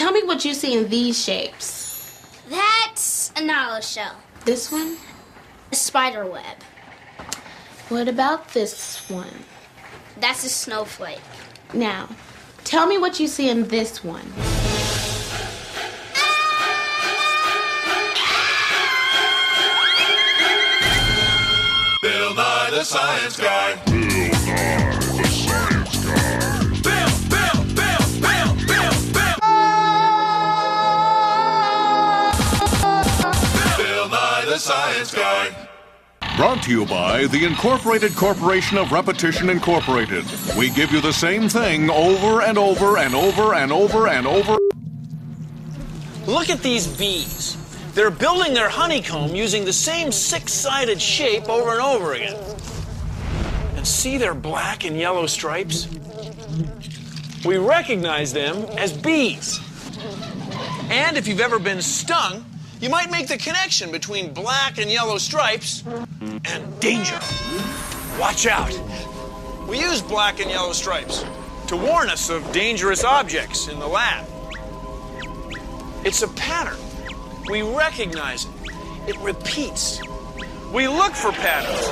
tell me what you see in these shapes. That's a nala shell. This one? A spider web. What about this one? That's a snowflake. Now, tell me what you see in this one. Bill Nye the Science Guy. Bill Nye the Science Guy. Bill. Bill Nye the Science Guy. Brought to you by the Incorporated Corporation of Repetition Incorporated. We give you the same thing over and over and over and over and over. Look at these bees. They're building their honeycomb using the same six-sided shape over and over again. And see their black and yellow stripes? We recognize them as bees. And if you've ever been stung, you might make the connection between black and yellow stripes and danger. Watch out. We use black and yellow stripes to warn us of dangerous objects in the lab. It's a pattern. We recognize it. It repeats. We look for patterns.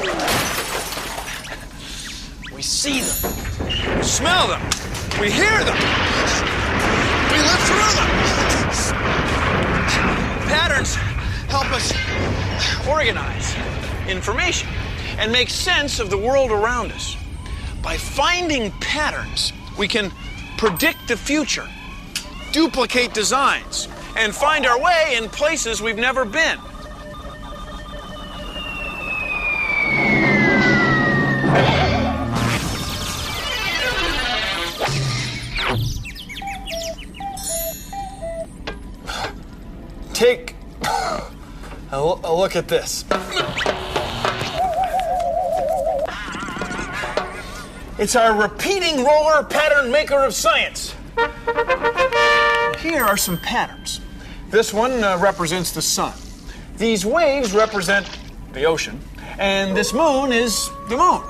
We see them. We smell them. We hear them. We live through them. Patterns help us organize information and make sense of the world around us. By finding patterns, we can predict the future, duplicate designs, and find our way in places we've never been. Take a look at this. It's our repeating roller pattern maker of science. Here are some patterns. This one represents the sun. These waves represent the ocean. And this moon is the moon.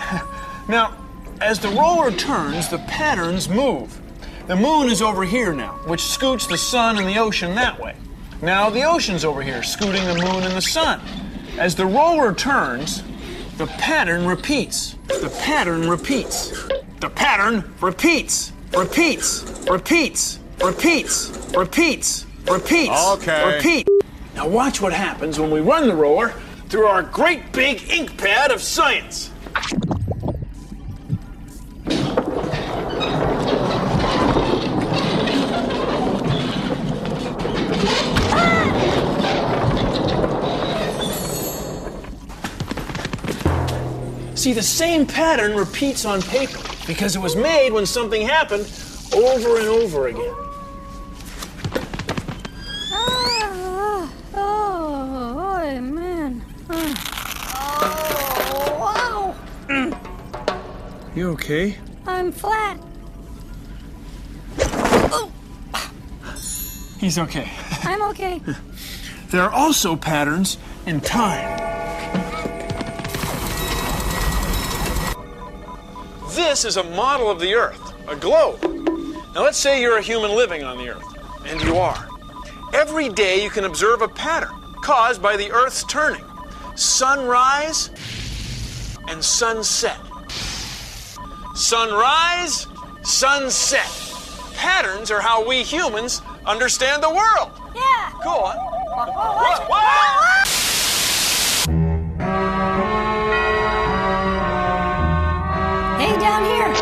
Now, as the roller turns, the patterns move. The moon is over here now, which scoots the sun and the ocean that way. Now the ocean's over here, scooting the moon and the sun. As the roller turns, the pattern repeats. The pattern repeats. The pattern repeats. Repeats. Repeats. Repeats. Repeats. Repeats. Okay. Repeat. Now watch what happens when we run the roller through our great big ink pad of science. See, the same pattern repeats on paper because it was made when something happened over and over again. Oh, man. Oh, wow. You okay? I'm flat. Oh. He's okay. I'm okay. There are also patterns in time. This is a model of the Earth, a globe. Now let's say you're a human living on the Earth, and you are. Every day you can observe a pattern caused by the Earth's turning. Sunrise and sunset. Sunrise, sunset. Patterns are how we humans understand the world. Yeah. Go on. Hey, down here.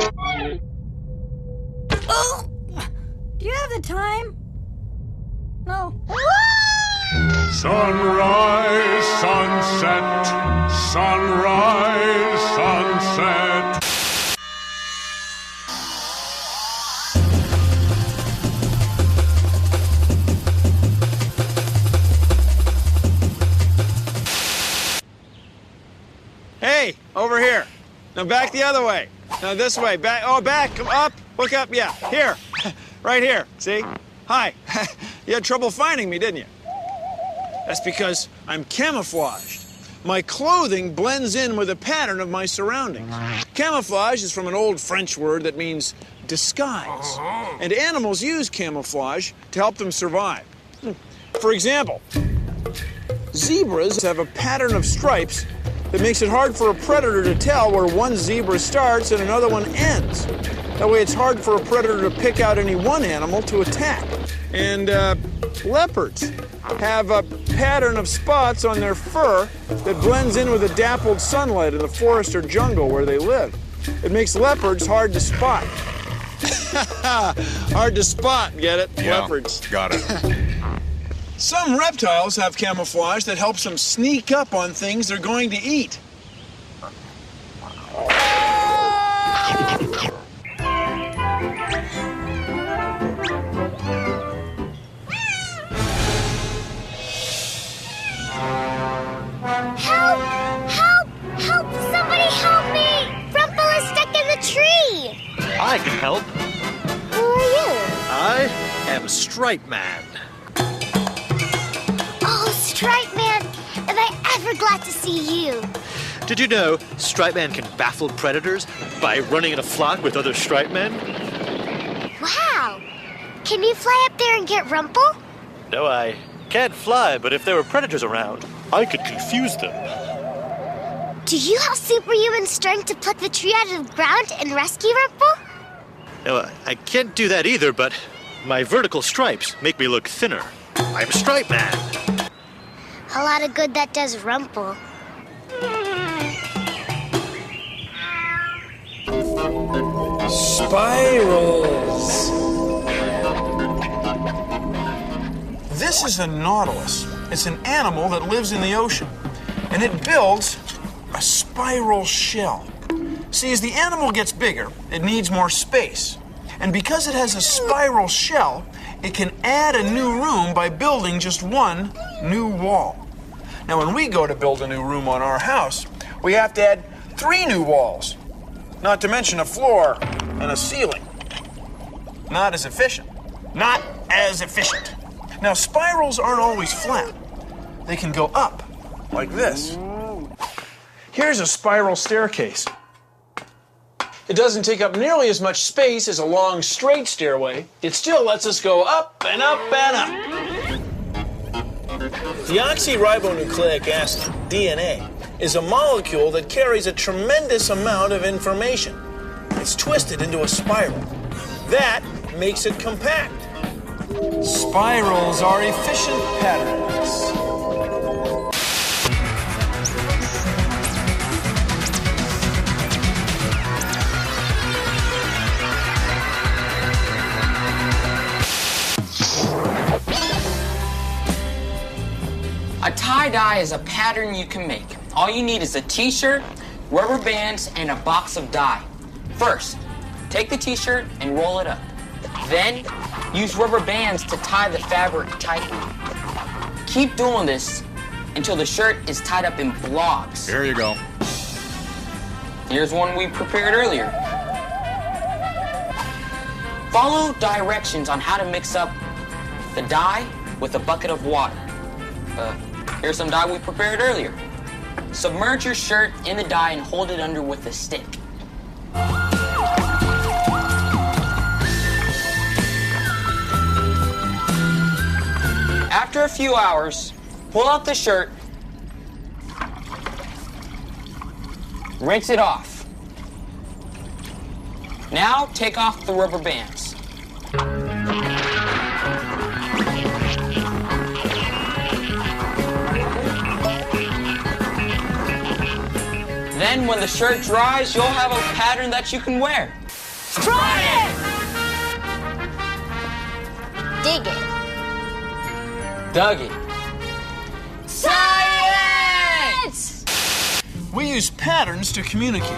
Oh, do you have the time? No. Sunrise, sunset, sunrise, sunset. Hey, over here. Now back the other way. Now this way. Back. Oh, back. Come up. Look up. Yeah. Here. Right here. See? Hi. You had trouble finding me, didn't you? That's because I'm camouflaged. My clothing blends in with the pattern of my surroundings. Camouflage is from an old French word that means disguise. And animals use camouflage to help them survive. For example, zebras have a pattern of stripes that makes it hard for a predator to tell where one zebra starts and another one ends. That way it's hard for a predator to pick out any one animal to attack. And leopards have a pattern of spots on their fur that blends in with the dappled sunlight in the forest or jungle where they live. It makes leopards hard to spot. Hard to spot, get it? Yeah, Leopards. got it. Some reptiles have camouflage that helps them sneak up on things they're going to eat. Help! Help! Help! Somebody help me! Rumple is stuck in the tree! I can help. Who are you? I am Stripe Man. Oh, Stripe Man! Am I ever glad to see you? Did you know Stripe Man can baffle predators by running in a flock with other Stripe Men? Wow! Can you fly up there and get Rumple? No, I can't fly, but if there were predators around, I could confuse them. Do you have superhuman strength to pluck the tree out of the ground and rescue Rumple? No, I can't do that either, but my vertical stripes make me look thinner. I'm Stripe Man. A lot of good that does Rumple. Spirals. This is a nautilus. It's an animal that lives in the ocean, and it builds a spiral shell. See, as the animal gets bigger, it needs more space. And because it has a spiral shell, it can add a new room by building just one new wall. Now, when we go to build a new room on our house, we have to add 3 new walls, not to mention a floor and a ceiling. Not as efficient. Not as efficient. Now, spirals aren't always flat. They can go up, like this. Here's a spiral staircase. It doesn't take up nearly as much space as a long, straight stairway. It still lets us go up and up and up. Deoxyribonucleic acid, DNA, is a molecule that carries a tremendous amount of information. It's twisted into a spiral. That makes it compact. Spirals are efficient patterns. A tie-dye is a pattern you can make. All you need is a t-shirt, rubber bands, and a box of dye. First, take the t-shirt and roll it up. Then, use rubber bands to tie the fabric tightly. Keep doing this until the shirt is tied up in blobs. Here you go. Here's one we prepared earlier. Follow directions on how to mix up the dye with a bucket of water. Here's some dye we prepared earlier. Submerge your shirt in the dye and hold it under with a stick. After a few hours, pull out the shirt, rinse it off. Now take off the rubber bands. Then when the shirt dries, you'll have a pattern that you can wear. Try it! Dig it. Dug it. Science! We use patterns to communicate.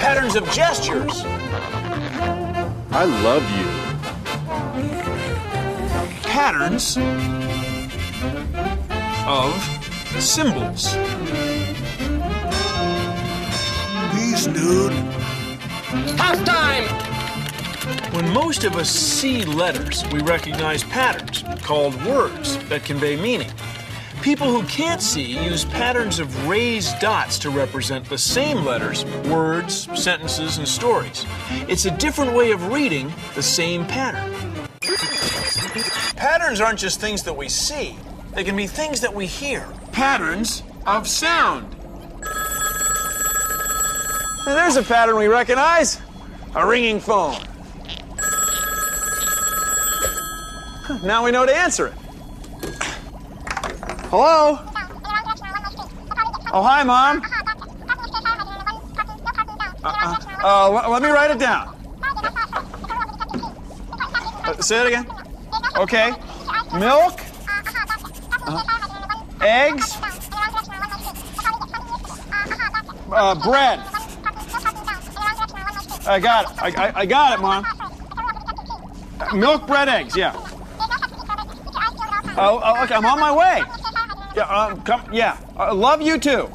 Patterns of gestures. I love you. Patterns of symbols. Peace, dude. Half time! When most of us see letters, we recognize patterns called words that convey meaning. People who can't see use patterns of raised dots to represent the same letters, words, sentences, and stories. It's a different way of reading the same pattern. Patterns aren't just things that we see. They can be things that we hear. Patterns of sound. Now, there's a pattern we recognize. A ringing phone. Now we know to answer it. Hello? Oh, hi, Mom. Let me write it down. Say it again. Okay. Milk. Eggs. Bread. I got it. I got it, Mom. Milk, bread, eggs, yeah. Oh, okay, I'm on my way. Yeah, come, yeah. Love you too.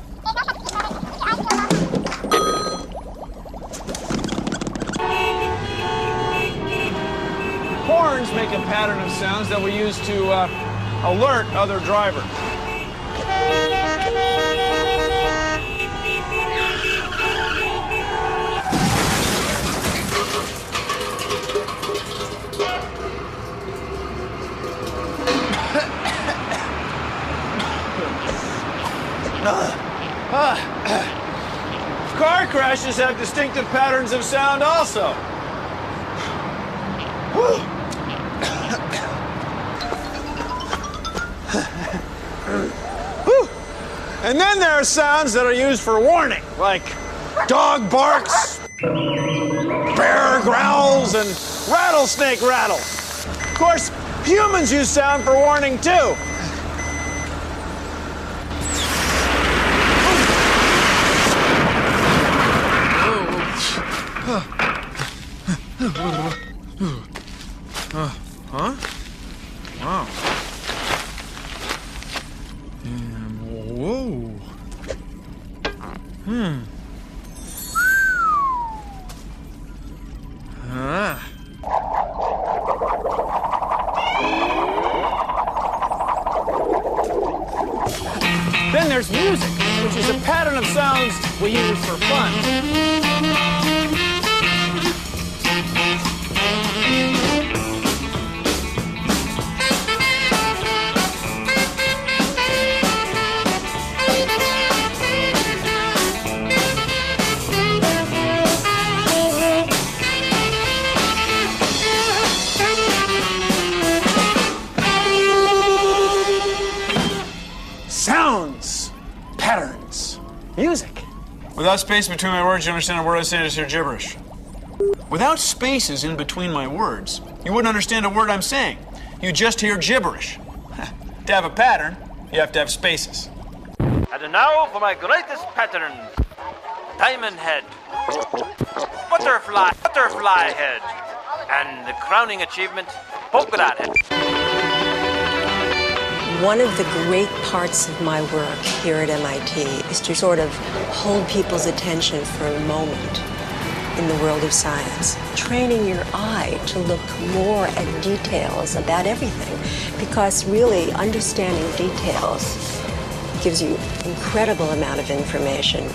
Horns make a pattern of sounds that we use to alert other drivers. Car crashes have distinctive patterns of sound also. And then there are sounds that are used for warning, like dog barks, bear growls, and rattlesnake rattles. Of course, humans use sound for warning too. Huh? Wow. Whoa. Then there's music, which is a pattern of sounds we use for fun. Sounds, patterns, music. Without space between my words, you understand a word I say, just hear gibberish. Without spaces in between my words, you wouldn't understand a word I'm saying. You just hear gibberish. To have a pattern, you have to have spaces. And now for my greatest pattern. Diamond head. Butterfly head. And the crowning achievement, polka dot head. One of the great parts of my work here at MIT is to sort of hold people's attention for a moment in the world of science, training your eye to look more at details about everything, because really understanding details gives you an incredible amount of information.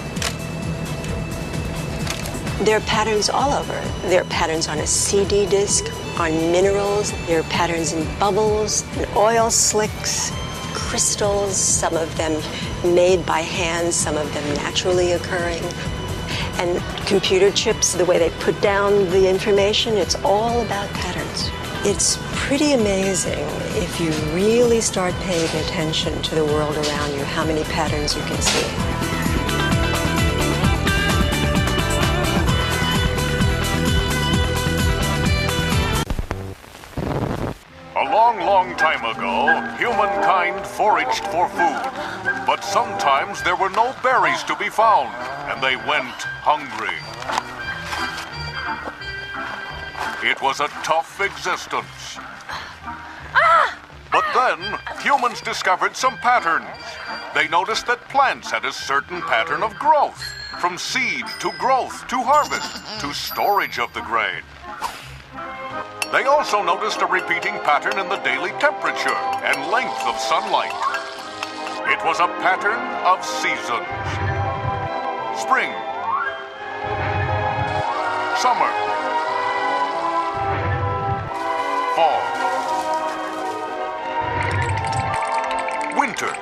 There are patterns all over. There are patterns on a CD disc, on minerals. There are patterns in bubbles, and oil slicks, crystals, some of them made by hand, some of them naturally occurring. And computer chips, the way they put down the information, it's all about patterns. It's pretty amazing if you really start paying attention to the world around you, how many patterns you can see. A long, long time ago, humankind foraged for food. But sometimes there were no berries to be found, and they went hungry. It was a tough existence. But then, humans discovered some patterns. They noticed that plants had a certain pattern of growth, from seed to growth to harvest to storage of the grain. They also noticed a repeating pattern in the daily temperature and length of sunlight. It was a pattern of seasons. Spring, summer, fall, winter.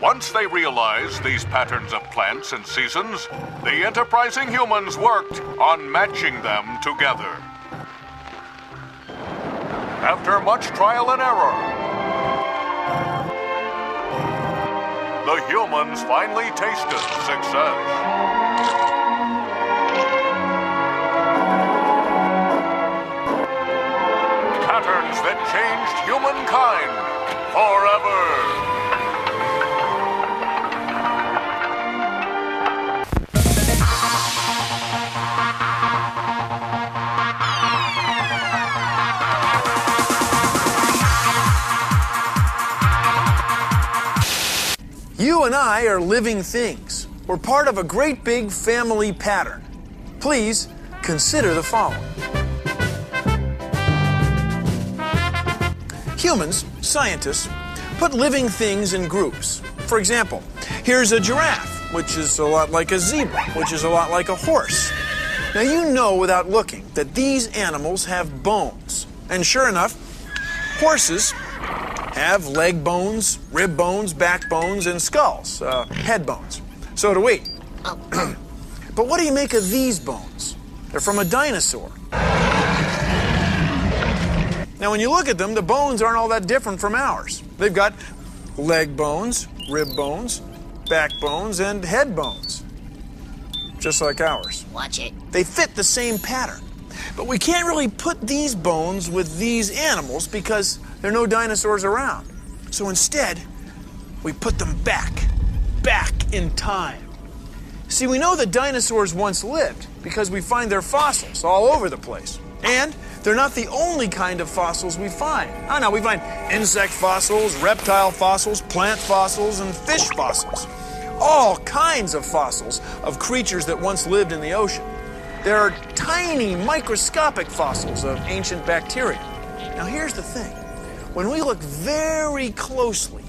Once they realized these patterns of plants and seasons, the enterprising humans worked on matching them together. After much trial and error, the humans finally tasted success. Patterns that changed humankind forever. You and I are living things. We're part of a great big family pattern. Please consider the following. Humans, scientists, put living things in groups. For example, here's a giraffe, which is a lot like a zebra, which is a lot like a horse. Now you know without looking that these animals have bones. And sure enough, horses have leg bones, rib bones, back bones, and skulls, head bones. So do we. But what do you make of these bones? They're from a dinosaur. Now, when you look at them, the bones aren't all that different from ours. They've got leg bones, rib bones, back bones, and head bones. Just like ours. Watch it. They fit the same pattern. But we can't really put these bones with these animals because there are no dinosaurs around. So instead, we put them back in time. See, we know that dinosaurs once lived because we find their fossils all over the place. And they're not the only kind of fossils we find. Oh no, we find insect fossils, reptile fossils, plant fossils, and fish fossils. All kinds of fossils of creatures that once lived in the ocean. There are tiny microscopic fossils of ancient bacteria. Now here's the thing. When we look very closely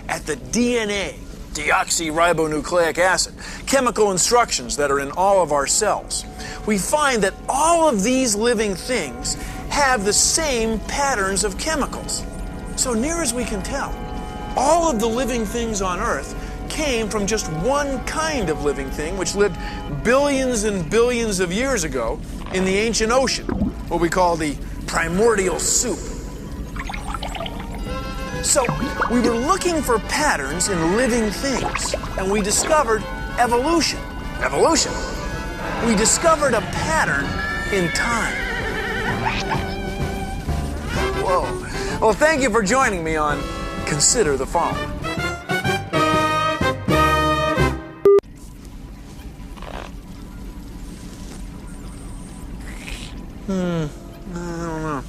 at the DNA, deoxyribonucleic acid, chemical instructions that are in all of our cells, we find that all of these living things have the same patterns of chemicals. So near as we can tell, all of the living things on Earth came from just one kind of living thing which lived billions and billions of years ago in the ancient ocean, what we call the primordial soup. So we were looking for patterns in living things, and we discovered evolution. Evolution? We discovered a pattern in time. Whoa. Well, thank you for joining me on Consider the Following. I don't know.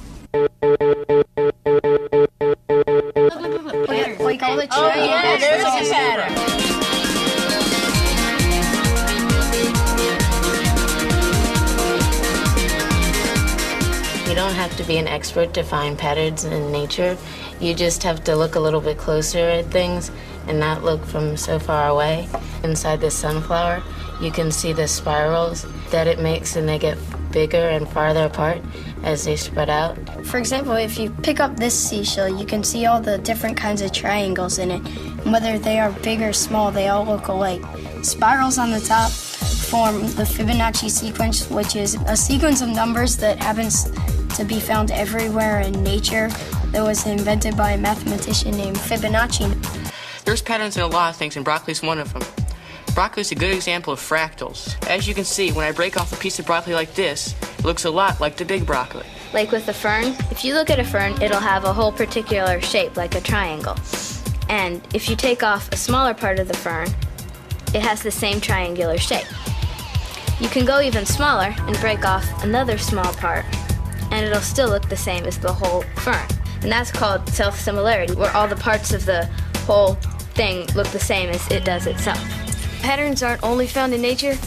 Like all the Oh, yeah, there's a pattern. You don't have to be an expert to find patterns in nature. You just have to look a little bit closer at things and not look from so far away. Inside the sunflower, you can see the spirals that it makes, and they get bigger and farther apart as they spread out. For example, if you pick up this seashell, you can see all the different kinds of triangles in it. And whether they are big or small, they all look alike. Spirals on the top form the Fibonacci sequence, which is a sequence of numbers that happens to be found everywhere in nature that was invented by a mathematician named Fibonacci. There's patterns in a lot of things, and broccoli's one of them. Broccoli is a good example of fractals. As you can see, when I break off a piece of broccoli like this, it looks a lot like the big broccoli. Like with a fern, if you look at a fern, it'll have a whole particular shape, like a triangle. And if you take off a smaller part of the fern, it has the same triangular shape. You can go even smaller and break off another small part, and it'll still look the same as the whole fern. And that's called self-similarity, where all the parts of the whole thing look the same as it does itself. Patterns aren't only found in nature.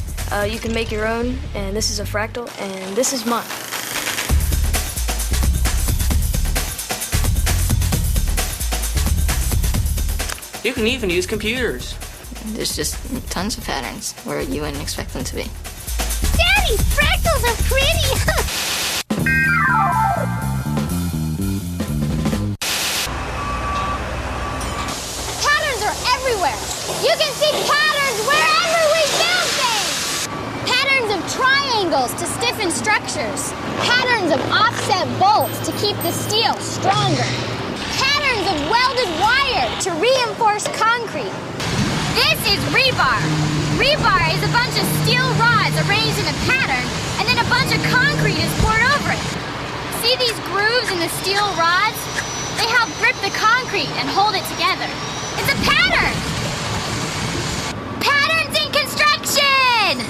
You can make your own, and this is a fractal, and this is mine. You can even use computers. There's just tons of patterns where you wouldn't expect them to be. Daddy, fractals are pretty! Patterns are everywhere! You can see patterns wherever we build things! Patterns of triangles to stiffen structures. Patterns of offset bolts to keep the steel stronger. Patterns of welded wire to reinforce concrete. This is rebar. Rebar is a bunch of steel rods arranged in a pattern, and then a bunch of concrete is poured over it. See these grooves in the steel rods? They help grip the concrete and hold it together. It's a pattern! Patterns in construction!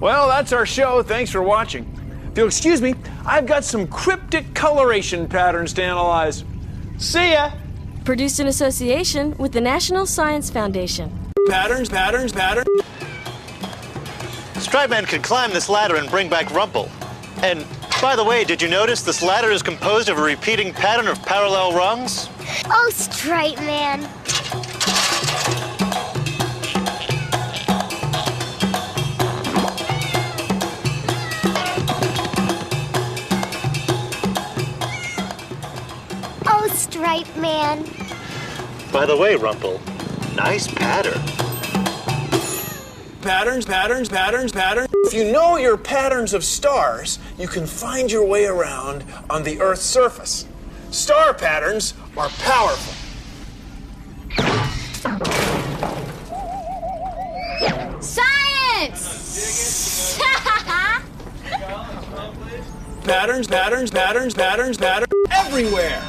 Well, that's our show. Thanks for watching. If you'll excuse me, I've got some cryptic coloration patterns to analyze. See ya! Produced in association with the National Science Foundation. Patterns. Stripe Man could climb this ladder and bring back Rumple. And, by the way, did you notice this ladder is composed of a repeating pattern of parallel rungs? Oh, Stripe Man. Oh, Stripe Man. By the way, Rumple, nice pattern. Patterns. If you know your patterns of stars, you can find your way around on the Earth's surface. Star patterns are powerful. Science! Patterns everywhere.